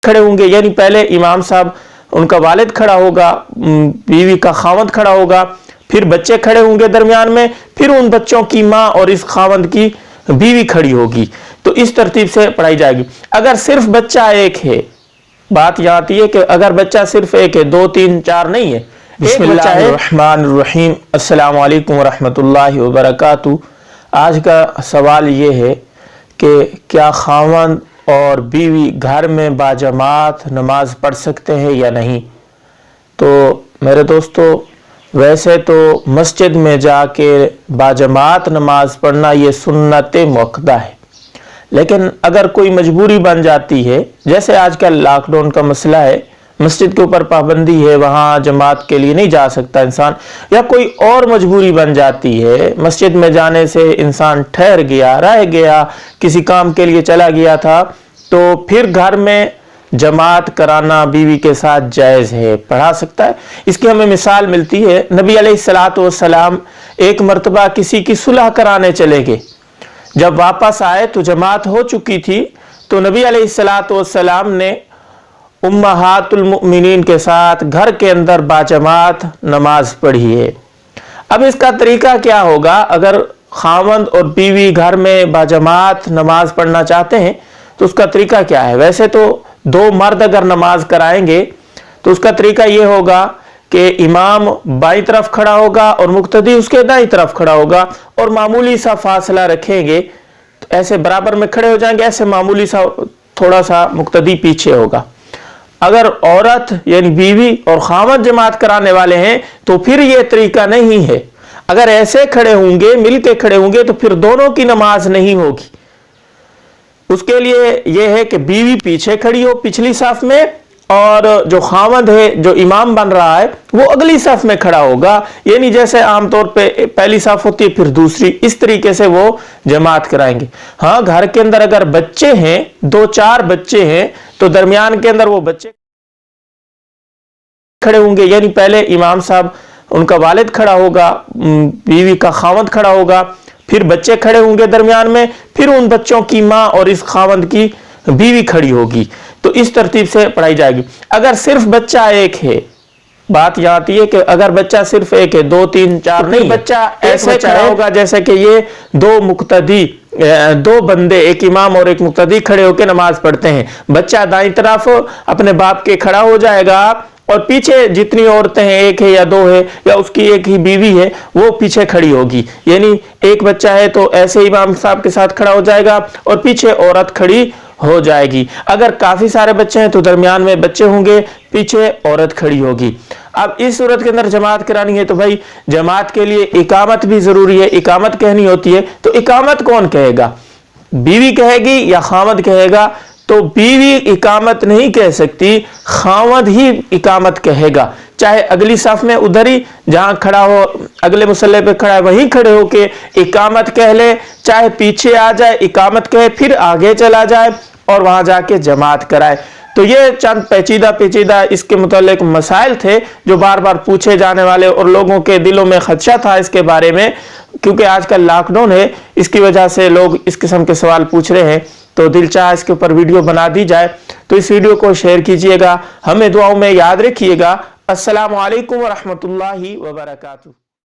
खड़े होंगे, यानी पहले इमाम साहब उनका वालिद खड़ा होगा, बीवी का खावंद खड़ा होगा, फिर बच्चे खड़े होंगे दरमियान में, फिर उन बच्चों की माँ और इस खावंद की बीवी खड़ी होगी। तो इस तरतीब से पढ़ाई जाएगी। अगर सिर्फ बच्चा एक है, बात यहाँ आती है कि अगर बच्चा सिर्फ एक है, 2 3 4 नहीं है, बिस्मिल्लाहिर्रहमानिर्रहीम, अस्सलामु अलैकुम वरहमतुल्लाहि वबरकातुहू। आज का सवाल ये है कि क्या खावंद और बीवी घर में बाजमात नमाज पढ़ सकते हैं या नहीं। तो मेरे दोस्तों, वैसे तो मस्जिद में जाके बाजमात नमाज पढ़ना ये सुन्नत मुअक्कदा है, लेकिन अगर कोई मजबूरी बन जाती है, जैसे आजकल लॉकडाउन का मसला है, मस्जिद के ऊपर पाबंदी है, वहाँ जमात के लिए नहीं जा सकता इंसान, या कोई और मजबूरी बन जाती है, मस्जिद में जाने से इंसान ठहर गया, रह गया, किसी काम के लिए चला गया था, तो फिर घर में जमात कराना बीवी के साथ जायज़ है, पढ़ा सकता है। इसकी हमें मिसाल मिलती है, नबी अलैहिस्सलातु वस्सलाम एक मर्तबा किसी की सुलह कराने चले गए। जब वापस आए तो जमात हो चुकी थी, तो नबी अलैहिस्सलातु वस्सलाम ने उम्महातुल मुमिनीन के साथ घर के अंदर बाजमात नमाज पढ़ी है। अब इसका तरीका क्या होगा, अगर खावंद और बीवी घर में बाजमात नमाज पढ़ना चाहते हैं तो उसका तरीका क्या है। वैसे तो 2 मर्द अगर नमाज कराएंगे तो उसका तरीका ये होगा कि इमाम बाईं तरफ खड़ा होगा और मुक्तदी उसके दाईं तरफ खड़ा होगा, और मामूली सा फासला रखेंगे, तो ऐसे बराबर में खड़े हो जाएंगे, ऐसे मामूली सा थोड़ा सा मुक्तदी पीछे होगा। अगर औरत यानी बीवी और खावंद जमात कराने वाले हैं तो फिर ये तरीका नहीं है। अगर ऐसे खड़े होंगे, मिलके खड़े होंगे, तो फिर दोनों की नमाज नहीं होगी। उसके लिए यह है कि बीवी पीछे खड़ी हो पिछली साफ में, और जो खावंद है, जो इमाम बन रहा है, वो अगली साफ में खड़ा होगा, यानी जैसे आमतौर पे पहली साफ होती है फिर दूसरी, इस तरीके से वो जमात कराएंगे। हाँ, घर के अंदर अगर बच्चे हैं, 2 4 बच्चे हैं, तो दरमियान के अंदर वो बच्चे खड़े होंगे, यानी पहले इमाम साहब उनका वालिद खड़ा होगा, बीवी का खावंद खड़ा होगा, फिर बच्चे खड़े होंगे दरमियान में, फिर उन बच्चों की माँ और इस खावंद की बीवी खड़ी होगी। तो इस तरतीब से पढ़ाई जाएगी। अगर सिर्फ बच्चा एक है, बात यहाँ आती है कि अगर बच्चा सिर्फ एक है, 2 3 4 नहीं, बच्चा ऐसे खड़ा होगा जैसे कि ये 2 मुक्तदी, 2 बंदे, एक इमाम और एक मुक्तदी खड़े होकर नमाज पढ़ते हैं। बच्चा दाईं तरफ अपने बाप के खड़ा हो जाएगा, और पीछे जितनी औरतें हैं, 1 है या 2 है, या उसकी एक ही बीवी है, वो पीछे खड़ी होगी। यानी एक बच्चा है तो ऐसे इमाम साहब के साथ खड़ा हो जाएगा और पीछे औरत खड़ी हो जाएगी। अगर काफी सारे बच्चे हैं तो दरमियान में बच्चे होंगे, पीछे औरत खड़ी होगी। अब इस सूरत के अंदर जमात करानी है तो भाई जमात के लिए इकामत भी जरूरी है, इकामत कहनी होती है। तो इकामत कौन कहेगा, बीवी कहेगी या खावंद कहेगा। तो बीवी इकामत नहीं कह सकती, खावंद ही इकामत कहेगा। चाहे अगली साफ में उधर ही जहां खड़ा हो, अगले मुसल्ले पे खड़ा है, वहीं खड़े होके इकामत कह ले, चाहे पीछे आ जाए इकामत कहे, फिर आगे चला जाए और वहां जाके जमात कराए। तो ये चंद पेचीदा इसके मुतालिक मसाइल थे जो बार बार पूछे जाने वाले, और लोगों के दिलों में खदशा था इसके बारे में, क्योंकि आजकल लॉकडाउन है, इसकी वजह से लोग इस किस्म के सवाल पूछ रहे हैं। तो दिल चाह इसके ऊपर वीडियो बना दी जाए, तो इस वीडियो को शेयर कीजिएगा, हमें दुआओं में याद रखिएगा। अस्सलामु अलैकुम वरहमतुल्लाहि वबरकातुहू।